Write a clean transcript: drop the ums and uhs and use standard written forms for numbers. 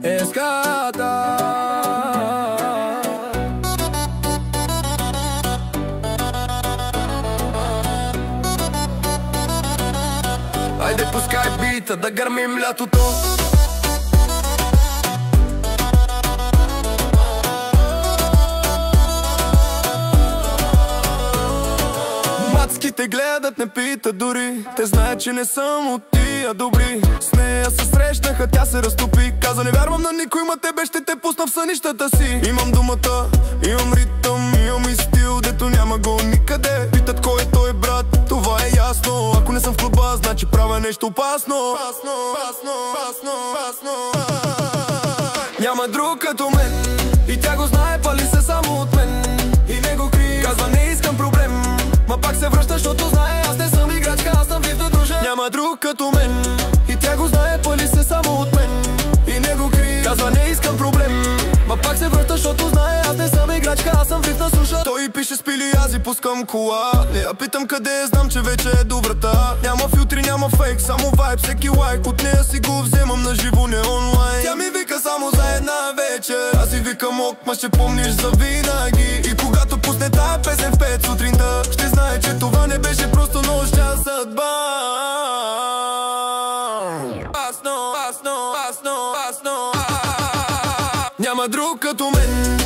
Escata. Хайде пускай бита да гърмим лятото. Мацките гледат, не питат дори. Те знаят, че не съм от тия добри. С нея се срещнаха, тя се разтопи. Каза: не вярвам на никой, ма тебе ще те пусна в сънищата си. Имам думата, имам ритъм, имам и стил, дето няма го никъде. Питат кой е той, брат, това е ясно. Ако не съм в клуба, значи правя нещо опасно. Няма друг като мен и тя го знае, пали се само от мен и не го крие. Казва: не искам проблем, ма пак се връща, защото знае, аз не съм играчка, аз съм вид на дружа. Няма друг като мен и тя го знае, пали се само от мен и не го крие. Казва: не искам проблем, ма пак се връща, защото знае, аз не съм играчка, аз съм вид на суша. Той пише спили, аз и пускам кола. Не я питам къде е, знам, че вече е до врата. Няма филтри, няма фейк, само вайб, всеки лайк. От нея си го вземам на живо, не онлайн. Тя ми вика само за една вечер, аз си викам: ок, ма ще помниш за винаги. И когато пусне тая песен в 5 сутринта, ще знае, че това не беше просто нощна съдба. Няма друг като мен